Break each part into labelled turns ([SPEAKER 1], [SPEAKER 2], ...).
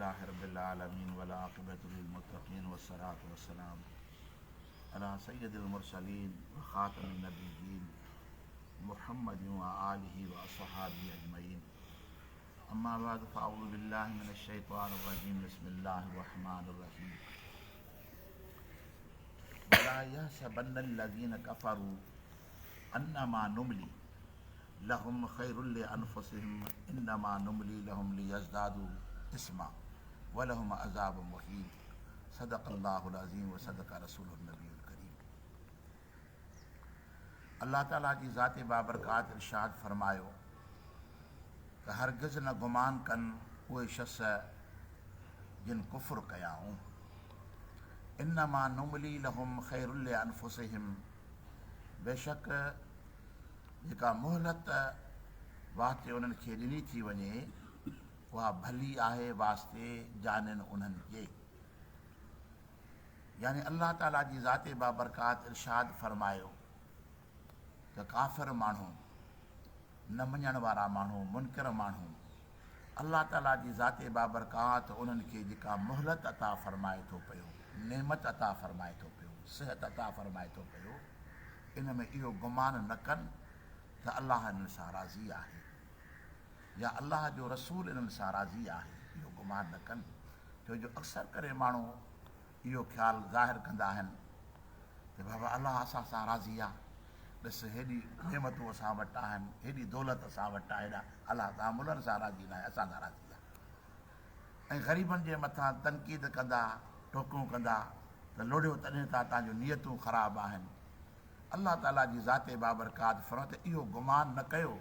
[SPEAKER 1] अल्हम्दुलिल्लाहि रब्बिल आलमीन वल आक़िबतु लिल मुत्तक़ीन वस्सलातु वस्सलाम अला सय्यिदिल मुरसलीन व ख़ातमिन नबिय्यीन मुहम्मद व आलिहि व अस्हाबिहि अजमईन। अम्मा बाद फ़अऊज़ु बिल्लाहि मिनश शैतानिर रजीम। बिस्मिल्लाहिर रहमानिर रहीम। वला यहसबन्नल्लज़ीना कफ़रू अन्नमा नुमली लहुम खैरुल लिअन्फुसिहिम इन्नमा नुमली लहुम लियज़दादू इस्मा व लहुम अज़ाबुम मुहीन। सदक़ल्लाहुल अज़ीम व सदक़ रसूलुन नबियुल करीम। अल्लाह ताला जी ज़ात बाबरकात इरशाद फरमायो त हरगिज़ न गुमान कनि उहे शख़्स जिन कुफ़्र कयाऊं। इन्नमा नुमली लहुम खैरुल लिअन्फुसिहिम, बेशक जेका मोहलत वास्ते उन्हनि खे ॾिनी थी वञे उहा भली आहे वास्ते जाननि उन्हनि जे। यानी अल्लाह ताला जी ज़ात बाबरकात इरशाद फरमायो त काफ़िर माण्हू, न मञण वारा माण्हू, मुनकर माण्हू, अल्लाह ताला जी ज़ात बाबरकात उन्हनि खे जेका मोहलत अता फरमाए थो पियो, नेमत अता फरमाए थो पियो, सिहत अता फरमाए थो पियो, इन में इहो गुमान न कनि त अल्लाह इन्हनि सां राज़ी आहे या अल्लाह जो रसूल इन्हनि सां राज़ी आहे। इहो गुमान न कनि, छो जो अक्सर करे माण्हू इहो ख़्यालु ज़ाहिर कंदा आहिनि त बाबा अल्लाह असां सां राज़ी आहे, ॾिस हेॾी नेमतूं असां वटि आहिनि, हेॾी दौलत असां वटि आहे, हेॾा अल्लाह ताला मुल्हनि सां राज़ी न आहे, असां सां राज़ी आहे। ऐं ग़रीबनि जे मथां तनक़ीद कंदा, टोकूं कंदा त लोड़ियो तॾहिं त तव्हांजूं नियतूं ख़राबु आहिनि। अल्लाह ताला जी ज़ात बाबरकात फरमाए त इहो गुमान न कयो,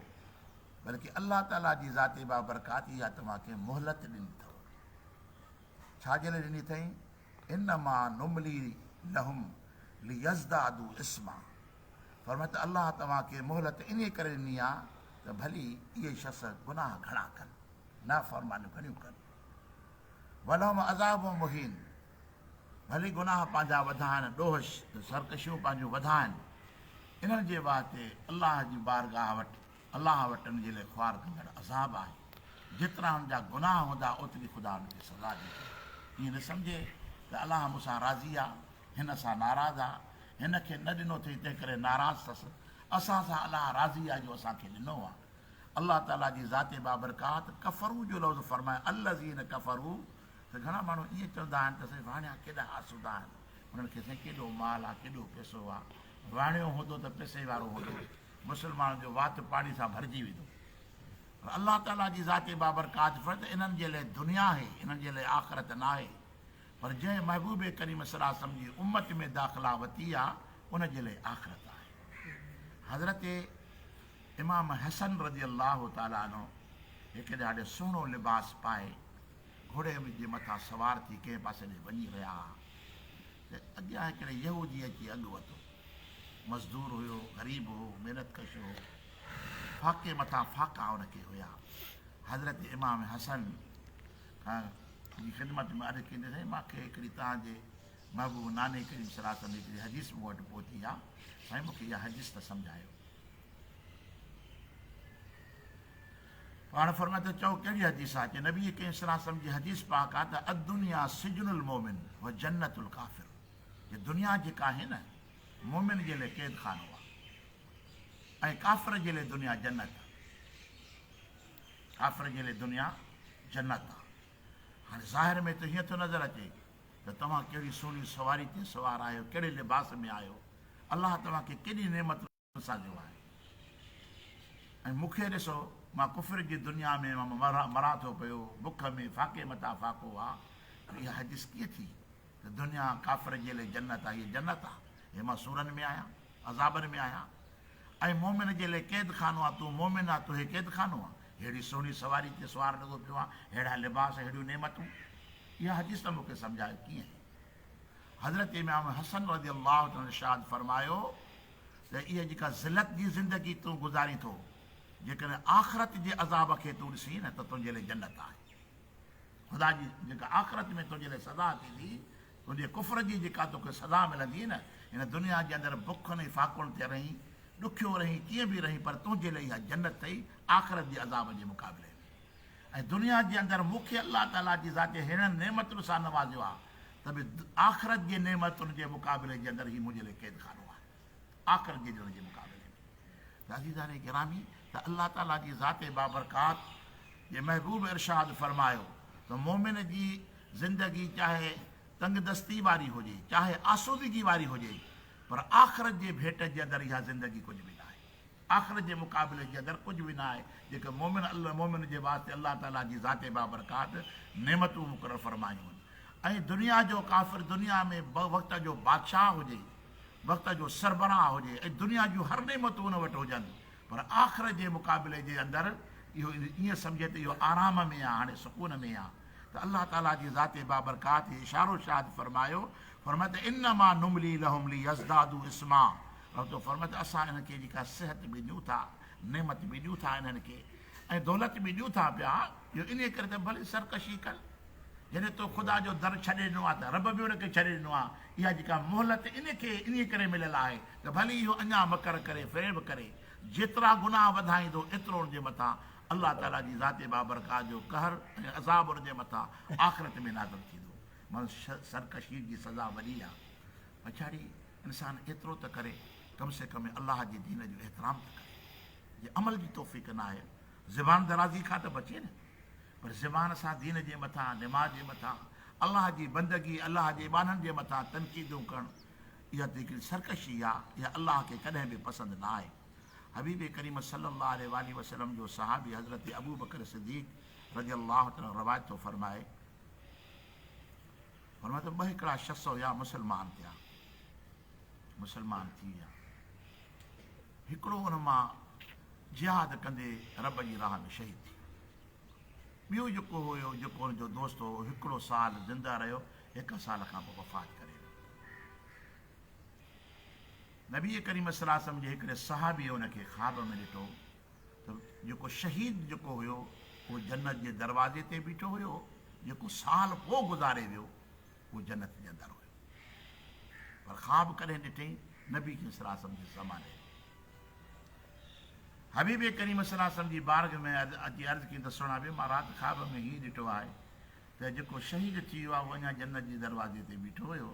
[SPEAKER 1] बल्कि अल्लाह ताला जी ज़ात बाबरकात इहा तव्हांखे मोहलत ॾिनी अथव। छाजे लाइ ॾिनी अथई? इन्नमा नुमली लहुम लियज़दादू इस्मा। फरमाए त अल्लाह तव्हांखे मोहलत इन करे ॾिनी आहे त भली इहे शख़्स गुनाह घणा कनि, नाफ़रमानियूं घणियूं कनि। वलहुम अज़ाब मुहीन, भली गुनाह पंहिंजा वधाइनि, ॾोह सरकशियूं पंहिंजूं वधाइनि, इन्हनि जे वास्ते अल्लाह जी बारगाह वटि, अल्लाह वटि उन जे लाइ ख़्वार कंदड़ अज़ाब आहे। जेतिरा हुन जा गुनाह हूंदा ओतिरी ख़ुदा हुनखे सज़ा ॾींदो। ईअं न सम्झे त अल्लाह मूंसां राज़ी आहे, हिन सां नाराज़ आहे, हिन खे न ॾिनो अथई तंहिं करे नाराज़ अथसि। असां सां अल्लाह राज़ी आहे जो असांखे ॾिनो आहे। अल्लाह ताला जी ज़ात बाबरकात कफ़रू जो लफ़्ज़ फरमाए अल्लज़ीन कफ़रू, त घणा माण्हू ईअं चवंदा आहिनि त साईं वाणिया केॾा आसूदा आहिनि, उन्हनि खे साईं केॾो माल आहे, केॾो पैसो आहे, वाणियो हूंदो त पैसे वारो हूंदो, मुस्लमान जो वात पाणी सां भरिजी वेंदो। अल्लाह ताला जी ज़ात बाबरकात फरमाए त इन्हनि जे लाइ दुनिया आहे, इन्हनि जे लाइ आख़िरत न आहे। पर जंहिं महबूब करीम सल्लल्लाहु अलैहि वसल्लम जी उम्मत में दाख़िला वरिती आहे उन जे लाइ आख़िरत आहे। हज़रत इमाम हसन रज़ी अल्लाह ताला अन्हु हिकु ॾाढो सुहिणो लिबास पाए घोड़े जे मथां सवार थी कंहिं पासे ॾे वञी रहिया हुआ त अॻियां हिकिड़े यहूदी अची अॻु वरितो। मज़दूर हुयो, ग़रीब हो, महिनतकश हो, फ़ाक़े मथां फ़ाक़ा हुनखे हुया। हज़रत इमाम हसन खां जी ख़िदमत में अर्ज़ु कंदे साईं मूंखे हिकिड़ी तव्हांजे महबूब नाने करीम सल्लल्लाहु अलैहि वसल्लम हिकिड़ी हदीस मूं वटि पहुती आहे, साईं मूंखे इहा हदीस त सम्झायो। पाण फरमाए त चओ कहिड़ी हदीस आहे? कि नबी करीम सल्लल्लाहु अलैहि वसल्लम जी हदीस पाक आहे त अद्दुनिया सिजनुल मोमिन व जन्नतुल काफ़िर। ये दुनिया जेका आहे न, मोमिन जे लाइ क़ैद खानो आहे ऐं काफ़िर जे लाइ दुनिया जन्नत आहे। काफ़िर जे लाइ दुनिया जन्नत आहे। हाणे ज़ाहिर में त हीअं थो नज़र अचे त तव्हां कहिड़ी सुहिणी सवारी ते सवार आहियो, कहिड़े लिबास में आहियो, अल्लाह तव्हांखे केॾी नेमत सां ॾियो आहे। ऐं मूंखे ॾिसो, मां कुफर जी दुनिया में मरां थो पियो, बुख में फ़ाक़े मथां फ़ाक़ो आहे। इहा हदीस कीअं थी त दुनिया काफ़िर जे लाइ जन्नत आहे? हीअ जन्नत आहे, हे मां सूरनि में आहियां, अज़ाबनि में आहियां। ऐं मोमिन जे लाइ क़ैद खानो आहे, तूं मोमिन आहे, तूं हे क़ैद खानो आहे। अहिड़ी सुहिणी सवारी ते सवार लॻो पियो आहे, अहिड़ा लिबास, अहिड़ियूं नेमतूं। इहा हदीस त मूंखे सम्झायो कीअं। हज़रत इमाम हसन रज़ी अल्लाह ताला इरशाद फरमायो त इहा जेका ज़िलत जी ज़िंदगी तूं गुज़ारी थो, जेकॾहिं आख़िरत जे अज़ाब खे तूं ॾिसी न त तुंहिंजे लाइ जन्नत आहे। ख़ुदा जी जेका आख़िरत में तुंहिंजे लाइ सज़ा थींदी, तुंहिंजे कुफर जी जेका तोखे सज़ा मिलंदी न, हिन दुनिया जे अंदरि बुखनि ऐं फ़ाक़ुनि ते रहीं, ॾुखियो रहीं, कीअं बि रहीं, पर तुंहिंजे लाइ इहा जन्नत अथई आख़िरत जे अज़ाब जे मुक़ाबले में। ऐं दुनिया जे अंदरि मूंखे अलाह ताला जी ज़ाते हिननि नेमतुनि सां नवाज़ियो आहे त बि आख़िरत जे नेमतुनि जे मुक़ाबले जे अंदरि ही मुंहिंजे लाइ क़ैदखानो आहे, आख़िरत जे ॾींहं जे मुक़ाबले में। अज़ीज़ान गिरामी, त अल्लाह ताला जी ज़ाते बाबरकात जे महबूब इरशाद फरमायो त मोमिन जी ज़िंदगी चाहे तंगदस्ती वारी हुजे, चाहे आसूदगी वारी हुजे, पर आख़िरत जे भेट जे अंदरि इहा ज़िंदगी कुझु बि न आहे। आख़िरत जे मुक़ाबले जे अंदरि कुझु बि न आहे जेके मोमिन जे वास्ते अल्लाह ताला जी ज़ाते बाबरकात नेमतूं मुक़ररु फरमायूं आहिनि। ऐं दुनिया जो काफ़िर दुनिया में वक़्त जो बादशाह हुजे, वक़्त जो सरबराह हुजे, ऐं दुनिया जूं हर नेमतूं उन वटि हुजनि, पर आख़िरत जे मुक़ाबले जे अंदरि इहो ईअं सम्झे त इहो आराम में आहे, हाणे सुकून में आहे। त अल्लाह ताला जी ज़ाते बाबरकात इशारो शाद फरमायो, फरमाए त इन मां नुमली लहुम ली यज़दादू इस्मा, फरमाए त असां इन्हनि खे जेका सिहत बि ॾियूं था, नेमत बि ॾियूं था इन्हनि खे, ऐं दौलत बि ॾियूं था पिया, इहो इन करे त भले सरकशी कर, जॾहिं तो ख़ुदा जो दर छॾे ॾिनो आहे त रब बि उनखे छॾे ॾिनो आहे। इहा जेका मोहलत इनखे इन करे मिलियल आहे त भली इहो अञा मकर करे, फ़रेब करे, जेतिरा गुनाह वधाईंदो एतिरो उनजे मथां अल्लाह ताला जी ज़ाते बाबरकात जो कहर ऐं अज़ाब उनजे मथां आख़िरत में नाज़िल थींदो। माना सरकशी जी सज़ा वॾी आहे। पछाड़ी इंसान एतिरो त करे, कम से कम अल्लाह जे दीन जो एतिराम त करे, जे अमल जी तौफ़ीक़ न आहे, ज़बान दराज़ी खां त बचे न, पर ज़बान सां दीन जे मथां, निमाज़ जे मथां, अल्लाह जी बंदगी, अल्लाह जे इबादनि जे मथां तनक़ीदूं करणु, इहा त हिकिड़ी सरकशी आहे, इहा अल्लाह खे कॾहिं बि पसंदि न आहे। हबीब करीम सल्लल्लाहु अलैहि वसल्लम जो सहाबी हज़रत अबू बकर सिद्दीक़ रज़ियल्लाहु ताला रवायत थो फरमाए त ॿ हिकिड़ा शख़्स हुया, मुस्लमान थिया, मुस्लमान थी विया। हिकिड़ो हुन मां जिहाद कंदे रब जी राह में शहीद थी, ॿियो जेको हुयो, जेको हुनजो दोस्त हो, हिकिड़ो साल ज़िंदा रहियो, 1 साल खां पोइ वफ़ात करे वियो। नबी करीम सल्लल्लाहु अलैहि वसल्लम जे हिकिड़े सहाबी हुनखे ख़्वाब में ॾिठो त जेको शहीद जेको हुयो उहो जन्नत जे दरवाज़े ते बीठो हुयो, जेको साल पोइ गुज़ारे वियो उहो जन्नत जे अंदरि हुयो। पर ख़्वाब कॾहिं ॾिठईं नबी करीम सल्लल्लाहु अलैहि वसल्लम जे ज़माने। हबीब करीम सल्लल्लाहु अलैहि वसल्लम जी बारग में अची अर्ज़ु कई त सुणा बि मां राति ख़्वाब में हीउ ॾिठो आहे त जेको शहीद थी वियो आहे उहो अञा जन्नत जे दरवाज़े ते बीठो हुयो,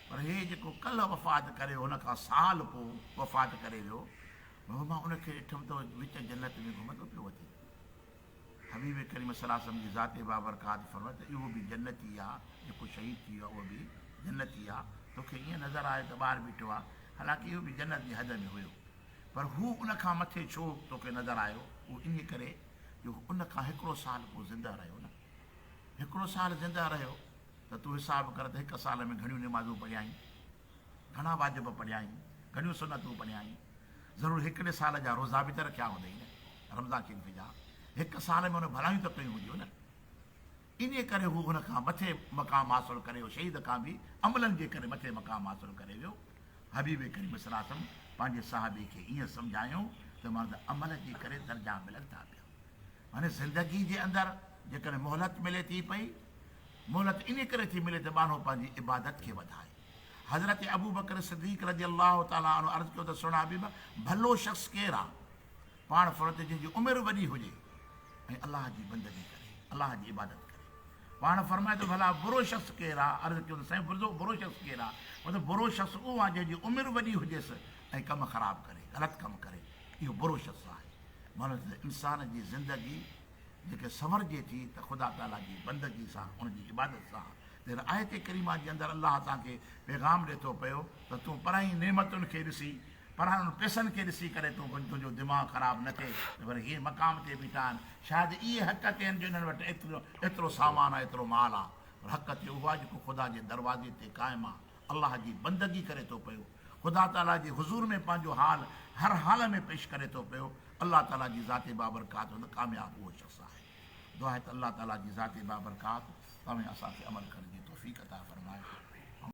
[SPEAKER 1] पर हे जेको कल्ह वफ़ात करे हुन खां साल पोइ वफ़ात करे वियो, मां उनखे ॾिठुमि त विच जन्नत में घुमंदो पियो वञे। हबीब करीम सल्लल्लाहु अलैहि वसल्लम जी ज़ाते बाबरकात फरमाए त इहो बि जन्नती आहे, जेको शहीद थी वियो आहे उहो बि जन्नती आहे। तोखे ईअं नज़र आयो त ॿाहिरि बीठो आहे, हालांकि इहो बि जन्नत जी हद में हुयो, पर हू उन खां मथे छो तोखे नज़र आयो, उहो इन करे जो उन खां हिकिड़ो साल पोइ ज़िंदा रहियो न। हिकिड़ो साल ज़िंदा रहियो त तूं हिसाबु कर त 1 साल में घणियूं निमाज़ूं पढ़ियाई, घणा वाजिब पढ़ियाई, घणियूं सुनतूं पढ़ियाई, ज़रूरु हिकिड़े साल जा रोज़ा बि त रखिया हूंदई न, रमज़ान शरीफ़ जा 1 साल में हुन भलायूं त कयूं हुजूं न। इन करे हू हुन खां मथे मक़ाम हासिलु करे वियो, शहीद खां बि अमलनि जे करे मथे मक़ाम हासिलु करे वियो। हबीब करीम सल्लल्लाहु अलैहि वसल्लम पंहिंजे सहाबी खे ईअं सम्झायूं त माना अमल जे करे दर्जा मिलनि था पिया। माना ज़िंदगी जे अंदरि जेकॾहिं मोहलत मिले थी पई, मोहलत इन करे थी मिले त माण्हू पंहिंजी इबादत खे वधाए। हज़रत अबू बकर सिद्दीक़ रज़ियल्लाहु ताला अन्हु अर्ज़ु कयो त सुणा हबीब, भलो शख़्स केरु आहे? पाण फरत जंहिंजी उमिरि वॾी हुजे ऐं अलाह जी बंदगी करे, अलाह जी इबादत करे। पाण फरमाए थो भला बुरो शख़्स केरु आहे? अर्ज़ु कयो त साईं बुरो शख़्स केरु आहे? मतिलबु बुरो शख़्स उहो आहे जंहिंजी उमिरि वॾी हुजेसि ऐं कमु ख़राबु करे, ग़लति कमु करे, इहो बुरो शख़्स आहे। माना इंसान जी ज़िंदगी जेके संवरजे थी त ख़ुदा ताला जी बंदगी सां, उनजी इबादत सां। त आयत करीमा जे अंदरि अलाह असांखे पैगाम ॾिए थो पियो त तूं पराई नेमतुनि खे ॾिसी, पराइनि पैसनि खे ॾिसी करे तूं तुंहिंजो दिमाग़ु ख़राबु न थिए त वरी हीअ मक़ाम ते बीठा आहिनि, शायदि इहे हक़त आहिनि जो हिननि वटि एतिरो सामान आहे, एतिरो माल आहे, पर हक़ ते उहा जेको ख़ुदा जे दरवाज़े ते क़ाइमु आहे, अलाह जी बंदगी करे थो पियो, ख़ुदा ताला जे हुज़ूर में पंहिंजो हाल हर हाल में पेश करे थो पियो, अलाह ताला जी ज़ाते बाबरकात कामयाबु उहो शख़्स आहे। दुआ आहे त अलाह ताला जी ज़ाते बाबरकात तव्हां असांखे अमल करण जी तौफ़ीक़ अता फ़रमाए।